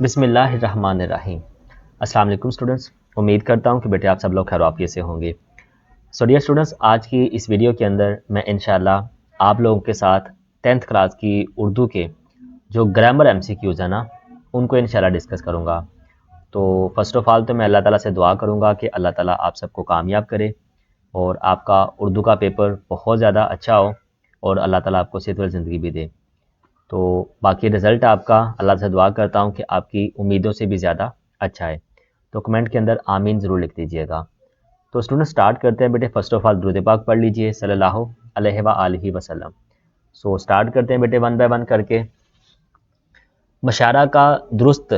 बिस्मिल्लाहिर्रहमानिर्रहीम। अस्सलाम वालेकुम स्टूडेंट्स। उम्मीद करता हूँ कि बेटे आप सब लोग खैर आफियत से होंगे। सो डियर स्टूडेंट्स, आज की इस वीडियो के अंदर मैं इंशाल्लाह आप लोगों के साथ 10th क्लास की उर्दू के जो ग्रामर MCQs है ना, उनको इंशाल्लाह डिस्कस करूँगा। तो फ़र्स्ट ऑफ़ ऑल तो मैं अल्लाह ताला से दुआ करूँगा कि अल्लाह ताला आप सबको कामयाब करे और आपका उर्दू का पेपर बहुत ज़्यादा अच्छा हो और अल्लाह ताला आपको सेहत वाली ज़िंदगी भी दे। तो बाकी रिज़ल्ट आपका अल्लाह से दुआ करता हूँ कि आपकी उम्मीदों से भी ज़्यादा अच्छा है। तो कमेंट के अंदर आमीन ज़रूर लिख दीजिएगा। तो स्टूडेंट स्टार्ट करते हैं बेटे। फर्स्ट ऑफ ऑल दुरूद पाक पढ़ लीजिए सल्लल्लाहु अलैहि व आलिहि वसल्लम। सो स्टार्ट करते हैं बेटे वन बाय वन करके। मशारा का दुरुस्त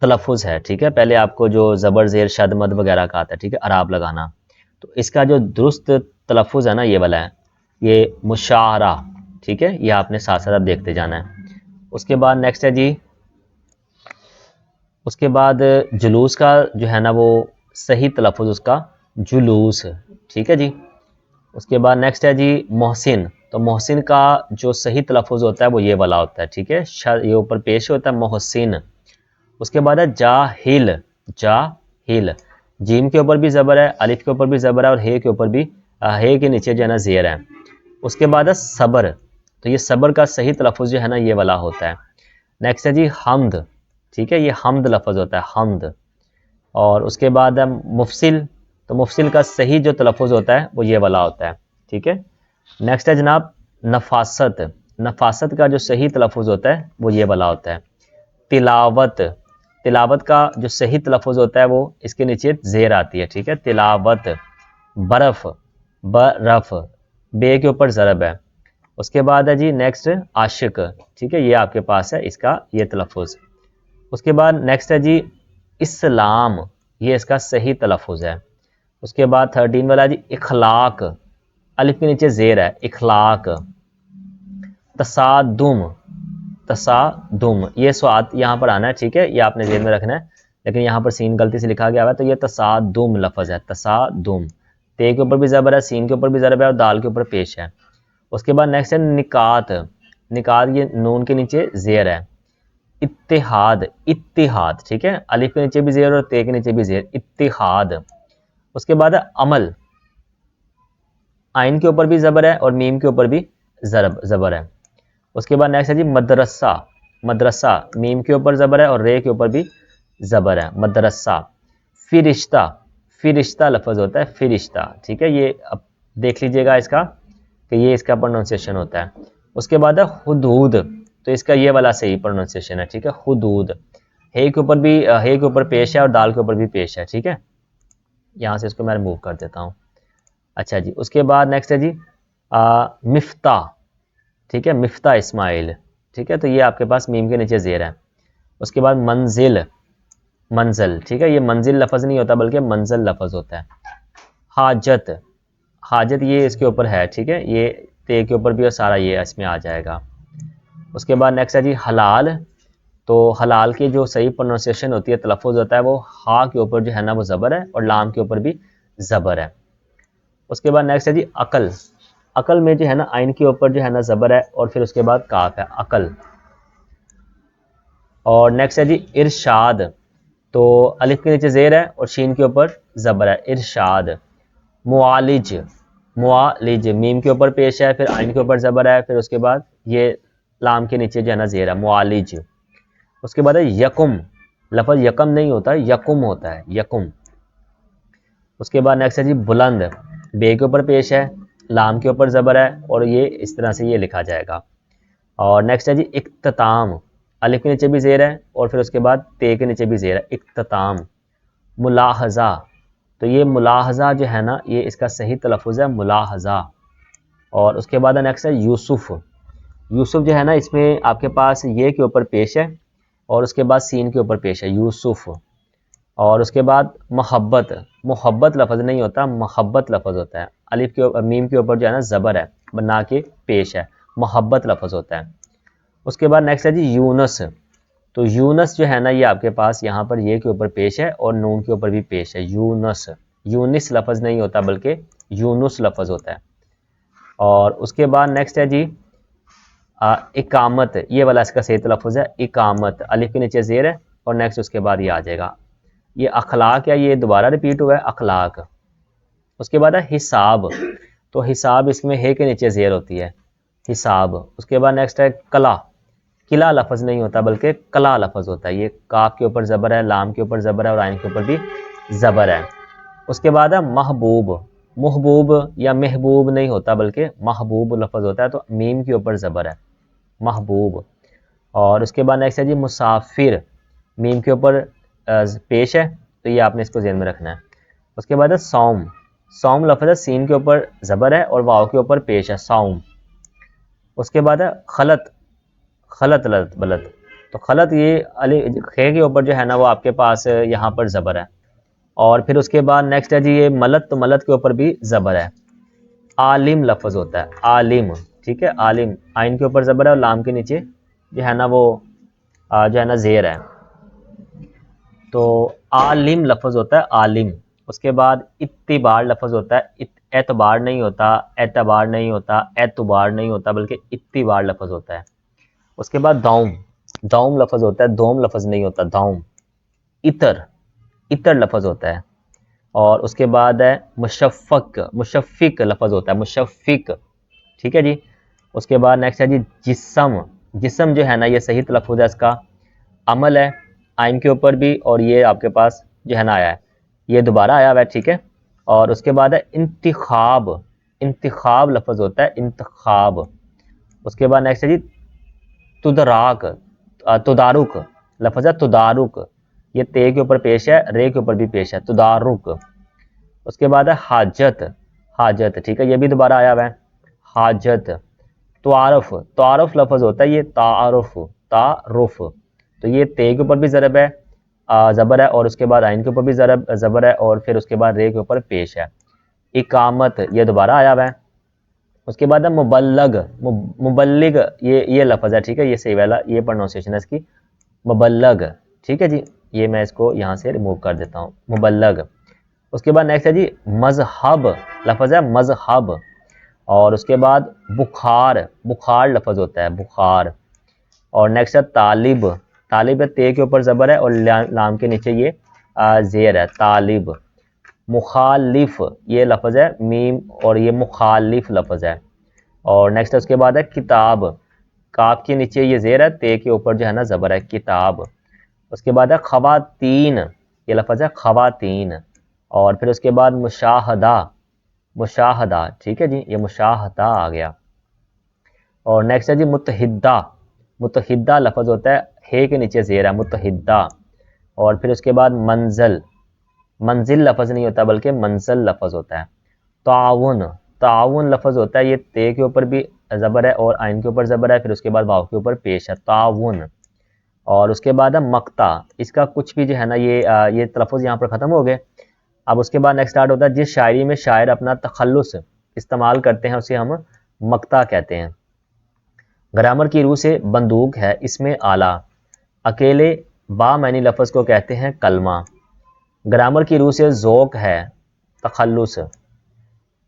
तलफ़ुज़ है, ठीक है। पहले आपको जो ज़बर ज़ेर शद मद वगैरह का आता है, ठीक है, अराब लगाना। तो इसका जो दुरुस्त तलफ़ुज़ है ना, ये वाला है, ये मुशारा, ठीक है। ये आपने साथ साथ देखते जाना है। उसके बाद नेक्स्ट है जी, उसके बाद जुलूस का जो है ना, वो सही तलफ़ुज़ उसका जुलूस, ठीक है जी। उसके बाद नेक्स्ट है जी मोहसिन। तो मोहसिन का जो सही तलफ़ुज़ होता है वो ये वाला होता है, ठीक है। ये ऊपर पेश होता है मोहसिन। उसके बाद है जाहिल। जाहिल, जीम के ऊपर भी ज़बर है, अलिफ के ऊपर भी ज़बर है और हे के ऊपर भी, हे के नीचे जो है ना ज़ेर है। उसके बाद है सबर। तो ये सबर का सही तलफ़ुज़ जो है ना, ये वाला होता है। नेक्स्ट है जी हमद, ठीक है, ये हमद लफ्ज़ होता है, हमद। और उसके बाद है मुफसिल। तो मुफसिल का सही जो तलफ़ुज़ होता है वो ये वाला होता है, ठीक है। नेक्स्ट है जनाब नफासत। नफासत का जो सही तलफ़ुज़ होता है वो ये वाला होता है। तिलावत। तिलावत का जो सही तलफ़ुज़ होता है वो इसके नीचे ज़ेर आती है, ठीक है, तिलावत। बर्फ़, बरफ़, बे के ऊपर ज़रब है। उसके बाद है जी नेक्स्ट आशिक, ठीक है, ये आपके पास है इसका ये तलफ़ुज़। उसके बाद नेक्स्ट है जी इस्लाम, ये इसका सही तलफ़ुज़ है। उसके बाद 13 वाला जी इखलाक, अलिफ के नीचे ज़ेर है, इखलाक। तसादुम, तसादुम, ये स्वाद यहाँ पर आना है, ठीक है, ये आपने ज़हन में रखना है, लेकिन यहाँ पर सीन गलती से लिखा गया है, तो ये तसादुम लफ्ज़ है, तसादुम। ते के ऊपर भी ज़बर है, सीन के ऊपर भी ज़बर है और दाल के ऊपर पेश है। उसके बाद नेक्स्ट है निकात। निकात, ये नून के नीचे ज़ेर है। इत्तेहाद, इत्तिहाद, ठीक है, अलिफ के नीचे भी ज़ेर और ते के नीचे भी ज़ेर, इत्तिहाद। उसके बाद है अमल। आइन के ऊपर भी ज़बर है और मीम के ऊपर भी ज़बर है। उसके बाद नेक्स्ट है जी मदरसा। मदरसा, मीम के ऊपर ज़बर है और रे के ऊपर भी ज़बर है, मदरसा। फिरिश्ता, फिरिश्ता लफ्ज़ होता है, फिरिश्ता, ठीक है। ये अब देख लीजिएगा इसका कि ये इसका प्रोनाउंसिएशन होता है। उसके बाद है हुदूद। तो इसका ये वाला सही प्रोनाउंसिएशन है, ठीक है, हुदूद। हे के ऊपर भी, हे के ऊपर पेश है और दाल के ऊपर भी पेश है, ठीक है। यहाँ से इसको मैं रिमूव कर देता हूँ। अच्छा जी, उसके बाद नेक्स्ट है जी मिफ्ता, ठीक है, मिफ्ता इस्माइल, ठीक है। तो ये आपके पास मीम के नीचे ज़ेर है। उसके बाद मंजिल, मंजिल, ठीक है, ये मंजिल लफ्ज़ नहीं होता बल्कि मंजिल लफ्ज़ होता है। हाजत, हाजत, ये इसके ऊपर है, ठीक है, ये ते के ऊपर भी और सारा ये इसमें आ जाएगा। उसके बाद नेक्स्ट है जी हलाल। तो हलाल की जो सही प्रोनाउंसिएशन होती है, तलफ़ुज़ होता है, वो हा के ऊपर जो है ना वो ज़बर है और लाम के ऊपर भी ज़बर है। उसके बाद नेक्स्ट है जी अकल। अकल में जो है ना आइन के ऊपर जो है ना ज़बर है और फिर उसके बाद काफ है, अकल। और नेक्स्ट है जी इरशाद। तो अलिफ के नीचे ज़ेर है और शीन के ऊपर ज़बर है, इरशाद। मुआलिज, मुआलिज, मीम के ऊपर पेश है, फिर आइन के ऊपर ज़बर है, फिर उसके बाद ये लाम के नीचे जो है ना ज़ेर है, मुआलिज। उसके बाद है यकुम। लफ्ज़ यकम नहीं होता, यकुम होता है, यकुम। उसके बाद नेक्स्ट है जी बुलंद। बे के ऊपर पेश है, लाम के ऊपर ज़बर है और ये इस तरह से ये लिखा जाएगा। और नेक्स्ट है जी इख्तिताम। अलिफ के नीचे भी ज़ेर है और फिर उसके बाद ते के नीचे भी ज़ेर है, इख्तिताम। मुलाहज़ा। तो ये मुलाहज़ा जो है ना, ये इसका सही तलफ़ुज़ है, मुलाहज़ा। और उसके बाद नेक्स्ट है यूसुफ। यूसुफ जो है ना, इसमें आपके पास ये के ऊपर पेश है और उसके बाद सीन के ऊपर पेश है, यूसुफ। और उसके बाद मोहब्बत। मोहब्बत लफ्ज़ नहीं होता, मोहब्बत लफ्ज़ होता है, अलिफ के मीम के ऊपर जो है ना ज़बर है, बना के पेश है, मोहब्बत लफ्ज़ होता है। उसके बाद नेक्स्ट है जी यूनस। तो यूनस जो है ना, ये आपके पास यहाँ पर ये के ऊपर पेश है और नून के ऊपर भी पेश है, यूनस। यूनिस लफ्ज़ नहीं होता बल्कि यूनुस लफ्ज़ होता है। और उसके बाद नेक्स्ट है जी इकामत, ये वाला इसका सही तलफ़ुज़ है इकामत, अलिफ के नीचे ज़ेर है और नेक्स्ट उसके बाद ये आ जाएगा। ये अखलाक है, ये दोबारा रिपीट हुआ है अखलाक। उसके बाद है हिसाब, तो हिसाब इसमें हे के नीचे ज़ेर होती है हिसाब। उसके बाद नेक्स्ट है कला, किला लफ्ज़ नहीं होता बल्कि कला लफ्ज़ होता है। ये काफ के ऊपर ज़बर है, लाम के ऊपर ज़बर है और आइन के ऊपर भी ज़बर है। उसके बाद है महबूब, महबूब या महबूब नहीं होता बल्कि महबूब लफ्ज़ होता है, तो मीम के ऊपर ज़बर है महबूब। और उसके बाद नेक्स्ट है जी मुसाफिर, मीम के ऊपर पेश है, तो ये आपने इसको ज़हन में रखना है। उसके बाद है सौम, सौम लफ्ज़ है सीन के ऊपर ज़बर है और वाव के ऊपर पेश है सौम। उसके बाद है खलत, खलत लत बलत, तो खलत ये अली खे के ऊपर जो है ना वो आपके पास यहाँ पर ज़बर है। और फिर उसके बाद नेक्स्ट है जी ये मलत, तो मलत के ऊपर भी ज़बर है। आलिम लफ्ज़ होता है आलिम, ठीक है आलिम, आइन के ऊपर ज़बर है और लाम के नीचे जो है ना वो जो है ना ज़ेर है, तो आलिम लफ्ज़ होता है आलिम। उसके बाद इत्तिबार लफ्ज़ होता है, एतबार नहीं होता, एतबार नहीं होता, एतबार नहीं होता बल्कि इत्तिबार लफ्ज़ होता है। उसके बाद दौम, दौम लफ्ज़ होता है, दोम लफ्ज़ नहीं होता दौम। इतर, इतर लफ्ज़ होता है। और उसके बाद है मुशफ़क़, मुशफ़िक लफ्ज़ होता है मुशफ़िक, ठीक है जी। उसके बाद नेक्स्ट है जी जिस्म, जिस्म जो है ना ये सही तलफ़ुज़ है इसका अमल है आइन के ऊपर भी, और ये आपके पास जो है ना आया है, ये दोबारा आया हुआ है, ठीक है। और उसके बाद है इंतिखाब, इंतिखाब लफ्ज़ होता है इंतखाब। उसके बाद नेक्स्ट है जी तुदराक, तुदारुक लफ्ज़ है तुदारुक, ये ते के ऊपर पेश है, रे के ऊपर भी पेश है तुदारुक। उसके बाद है हाजत, हाजत, ठीक है ये भी दोबारा आया हुआ है हाजत। तारुफ, तारुफ लफ्ज़ होता है ये तारुफ, तारुफ, तो ये ते के ऊपर भी ज़रब है ज़बर है, और उसके बाद आइन के ऊपर भी ज़बर है, और फिर उसके बाद रे के ऊपर पेश है। इकामत ये दोबारा आया हुआ है। उसके बाद है मुबल्लग, मुबल्लिग ये लफ्ज़ है, ठीक है ये सही वाला ये प्रोनाउंसिएशन है इसकी मुबल्लग, ठीक है जी। ये मैं इसको यहाँ से रिमूव कर देता हूँ मुबल्लग। उसके बाद नेक्स्ट है जी मज़हब, लफ्ज़ है मज़हब। और उसके बाद बुखार, बुखार लफ्ज़ होता है बुखार। और नेक्स्ट है तालिब, तालिब है ते के ऊपर ज़बर है और लाम के नीचे ये ज़ेर है तालिब। मुखालिफ ये लफ्ज़ है मीम और ये मुखालिफ लफ्ज़ है। और नेक्स्ट है उसके बाद है किताब, काफ के नीचे ये ज़ेर है, ते के ऊपर जो है ना ज़बर है किताब। उसके बाद है खवातीन, ये लफ्ज़ है खवातीन। और फिर उसके बाद मुशाहदा, मुशाहदा, ठीक है जी ये मुशाहदा आ गया। और नेक्स्ट है जी मुतहिदा, मुतहिदा लफ्ज़ होता है हे के नीचे ज़ेर है मुतहिदा। और फिर उसके बाद मंजिल, मंजिल लफ्ज़ नहीं होता बल्कि मंजिल लफ्ज़ होता है। ताउन, ताउन लफ्ज़ होता है ये ते के ऊपर भी ज़बर है और आइन के ऊपर ज़बर है, फिर उसके बाद वाव के ऊपर पेश है ताउन। और उसके बाद है मक्ता, इसका कुछ भी जो है ना ये तलफ़ुज़ यहाँ पर ख़त्म हो गए। अब उसके बाद नेक्स्ट स्टार्ट होता है जिस शायरी में शायर अपना तखल्लुस इस्तेमाल करते हैं उसे हम मक्ता कहते हैं। ग्रामर की रूह से बंदूक है इसमें आला, अकेले बामैनी लफ्ज़ को कहते हैं कलमा। ग्रामर की रूह से ज़ौक़ है तखल्लुस,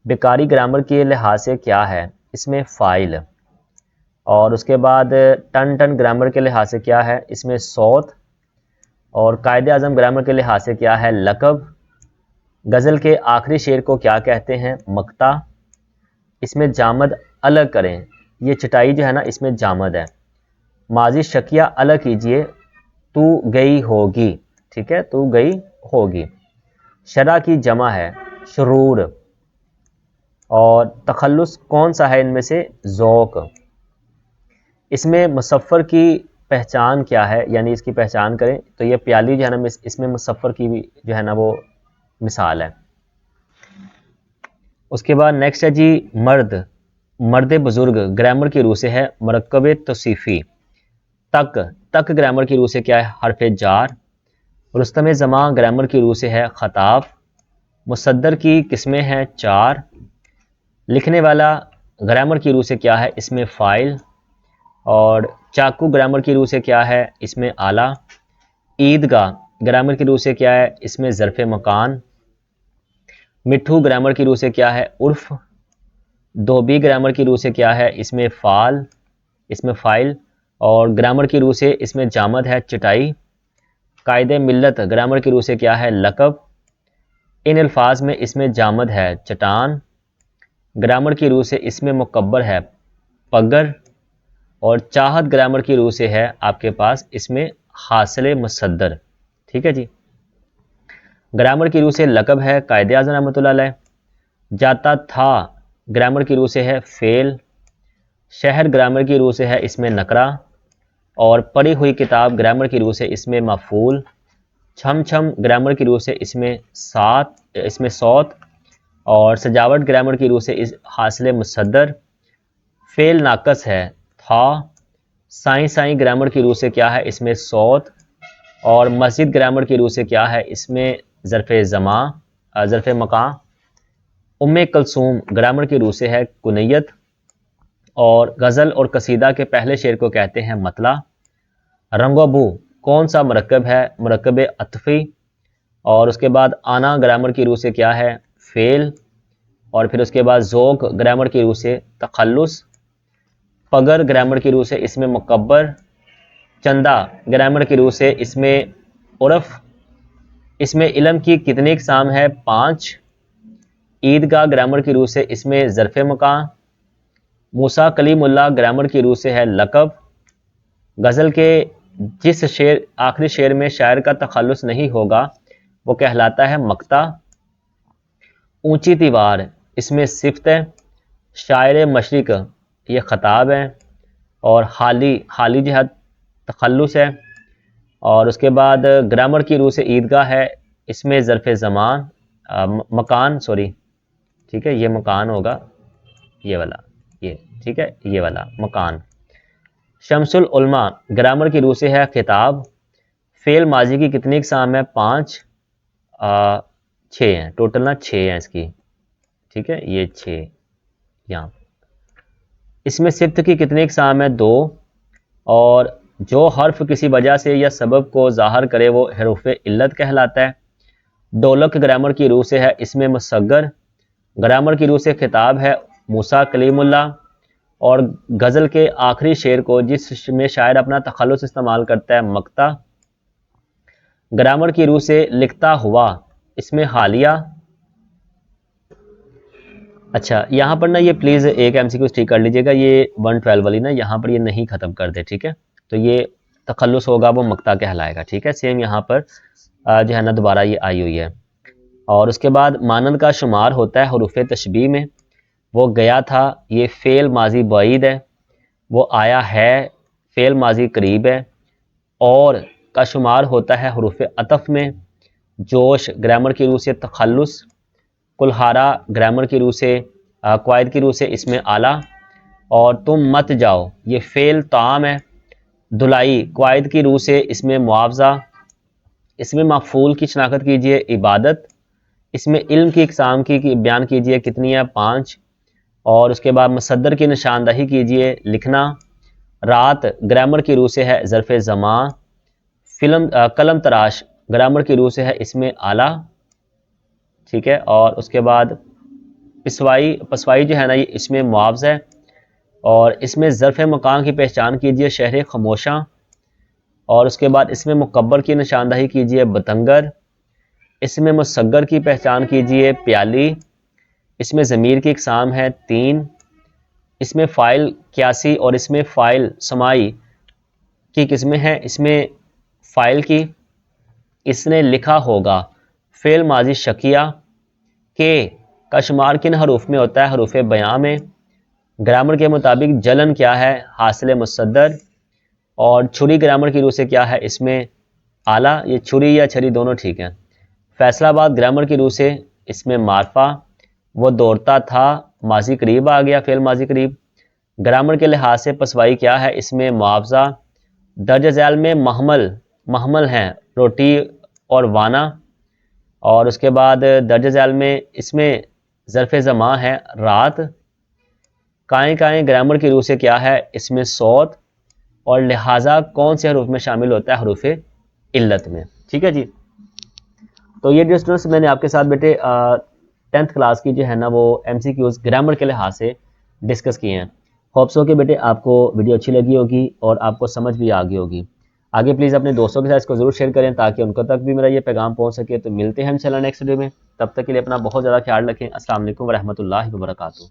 बेकारी ग्रामर के लिहाज से क्या है इसमें फ़ाइल। और उसके बाद टन टन ग्रामर के लिहाज से क्या है इसमें सौत। और कायदे आज़म ग्रामर के लिहाज से क्या है लक़ब। गज़ल के आखिरी शेर को क्या कहते हैं मक्ता, इसमें जामद अलग करें, ये चटाई जो है ना इसमें जामद है। माजी शकिया अलग कीजिए तू गई होगी, ठीक है तू गई होगी। शरा की जमा है शुरूर। और तखल्लुस कौन सा है इनमें से ज़ौक़। इसमें मुसफ़्फ़र की पहचान क्या है, यानी इसकी पहचान करें तो ये प्याली जो है ना इसमें मुसफ़्फ़र की भी जो है ना वो मिसाल है। उसके बाद नेक्स्ट है जी मर्द, मर्द बुज़ुर्ग ग्रामर की रूह से है मरकब तौसीफ़ी। तक, तक ग्रामर की रूह से क्या है हरफ जार। रुस्तम ज़मां ग्रामर की रूह से है ख़ताब। मुसद्दर की किस्में हैं चार। लिखने वाला ग्रामर की रूह से क्या है इसमें फ़ाइल। और चाकू ग्रामर की रूह से क्या है इसमें आला। ईदगाह ग्रामर की रूह से क्या है इसमें ज़र्फ़ मकान। मिट्ठू ग्रामर की रूह से क्या है उर्फ़। धोबी ग्रामर की रूह से क्या है इसमें फ़ाल। इसमें फ़ाइल, और ग्रामर की रूह से इसमें जामद है चटाई। कायदे मिल्लत ग्रामर की रूह से क्या है? लक़ब। इन अल्फाज में इसमें जामद है चट्टान। ग्रामर की रूह से इसमें मुकब्बर है पगर। और चाहत ग्रामर की रूह से है आपके पास इसमें हासिल मुसद्दर। ठीक है जी। ग्रामर की रूह से लक़ब है कायदे आज़म रहमतुल्लाह अलैह। जाता था ग्रामर की रूह से है फ़ेल। शहर ग्रामर की रूह से है इसमें नकरा। और पढ़ी हुई किताब ग्रामर की रूह से इसमें मफ़ूल। छम छम ग्रामर की रूह से इसमें सौत। और सजावट ग्रामर की रूह से इस हासिल मुसद्दर। फ़ेल नाकस है था। साई साई ग्रामर की रूह से क्या है? इसमें सौत। और मस्जिद ग्रामर की रूह से क्या है? इसमें ज़रफ़ मका। उम्मे कलसूम ग्रामर की रूह से है कुनैयत। और गज़ल और कसीदा के पहले शेर को कहते हैं मतला। रंगोबू कौन सा मरकब है? मरकब अतफ़ी। और उसके बाद आना ग्रामर की रूह से क्या है? फ़ेल। और फिर उसके बाद ज़ोक़ ग्रामर की रूह से तखल्लुस। पगर ग्रामर की रूह से इसमें मुकब्बर। चंदा ग्रामर की रूह से इसमें उर्फ़। इसमें इल्म की कितनी इक़साम है? 5। ईदगाह ग्रामर की रूह से इसमें ज़रफ़ मकान। मूसा कलीमुल्लाह ग्रामर की रूह से है लक़ब। गज़ल के जिस शेर आखिरी शेर में शायर का तखल्लुस नहीं होगा वो कहलाता है मक्ता। ऊंची दीवार इसमें सिफ़त है। शायर मशरिक़ ये ख़ताब है। और हाली जहत तखल्लुस है। और उसके बाद ग्रामर की रूह से ईदगाह है इसमें ज़रफ़ ज़मान मकान ठीक है, ये मकान होगा ये वाला, ये ठीक है, ये वाला मकान। शमसुल उलमा ग्रामर की रूह से है खिताब। फ़ेल माजी की कितनी इक़साम है? 5। 6 हैं टोटल ना, 6 हैं इसकी। ठीक है, ये 6 यहाँ। इसमें सिफ्त की कितनी इक़साम है? 2। और जो हर्फ किसी वजह से या सबब को ज़ाहिर करे वो हरूफ इल्लत कहलाता है। डोलक ग्रामर की रूह से है इसमें मुसग्गर। ग्रामर की रूह से खिताब है मूसा कलीमुल्लाह। और गज़ल के आखिरी शेर को जिसमें शायर अपना तखल्लुस इस्तेमाल करता है मक्ता। ग्रामर की रूह से लिखता हुआ इसमें हालिया। अच्छा, यहाँ पर ना ये प्लीज़ एक MCQ ठीक कर लीजिएगा, ये 112 वाली ना यहाँ पर ये नहीं ख़त्म कर दे। ठीक है, तो ये तखल्लुस होगा वो मक्ता कहलाएगा। ठीक है, सेम यहाँ पर जो है ना दोबारा ये आई हुई है। और उसके बाद मानंद का शुमार होता है हरूफ तशबीह में। वो गया था ये फ़ेल माजी बाईद है। वो आया है फ़ेल माजी करीब है। और का शुमार होता है हरूफ अतफ़ में। जोश ग्रामर की रूह से तखल्लुस। कुल्हारा ग्रामर की रूह से क्वायद की रूह से इसमें आला। और तुम मत जाओ ये फ़ेल ताम है। धुलाई क्वायद की रूह से इसमें मुआवजा। इसमें मफ़ूल की शनाख्त कीजिए इबादत। इसमें इल्म की इक़साम की बयान कीजिए कितनी है? 5। और उसके बाद मुसद्दर की निशानदही कीजिए लिखना। रात ग्रामर की रूह से है ज़रफ़ ज़मान। कलम तराश ग्रामर की रूह से है इसमें आला। ठीक है, और उसके बाद पसवाई जो है ना ये इसमें मुआवज़ा है। और इसमें ज़रफ़ मकान की पहचान कीजिए शहर खमोशा। और उसके बाद इसमें मुकब्बर की निशानदही कीजिए बतंगर। इसमें मुसग्गर की पहचान कीजिए प्याली। इसमें ज़मीर की इक़साम है 3। इसमें फ़ाइल क्यासी और इसमें फ़ाइल समाई की किस्में हैं। इसमें फ़ाइल की इसने लिखा होगा फ़ेल माजी शकिया। के का शुमार किन हरूफ में होता है? हरूफ बयां में। ग्रामर के मुताबिक जलन क्या है? हासिल मुसद्दर। और छुरी ग्रामर की रूह से क्या है? इसमें आला। ये छुरी या छरी दोनों ठीक हैं। फैसलाबाद ग्रामर की रूह से इसमें मारफा। वो दौड़ता था माजी करीब आ गया फ़ेल माजी करीब। ग्रामर के लिहाज से पसवाई क्या है? इसमें मुआवजा। दर्ज झैल में महमल हैं रोटी और वाना। और उसके बाद दर्ज झैल में इसमें ज़रफ़ ज़मा है रात। काएँ काएँ ग्रामर की रूह से क्या है? इसमें सौत। और लिहाजा कौन से हरूफ में शामिल होता है? हरूफ इल्लत में। ठीक है जी, तो ये स्टूडेंट्स मैंने आपके साथ बेटे 10th क्लास की जो है ना वो MCQs ग्रामर के लिहाज से डिस्कस किए हैं। होप सो कि बेटे आपको वीडियो अच्छी लगी होगी और आपको समझ भी आ गई होगी। आगे प्लीज़ अपने दोस्तों के साथ इसको ज़रूर शेयर करें ताकि उनको तक भी मेरा ये पैगाम पहुंच सके। तो मिलते हैं इंशाल्लाह नेक्स्ट वीडियो में, तब तक के लिए अपना बहुत ज़्यादा ख्याल रखें। अस्सलाम वालेकुम व रहमतुल्लाहि व बरकातुहू।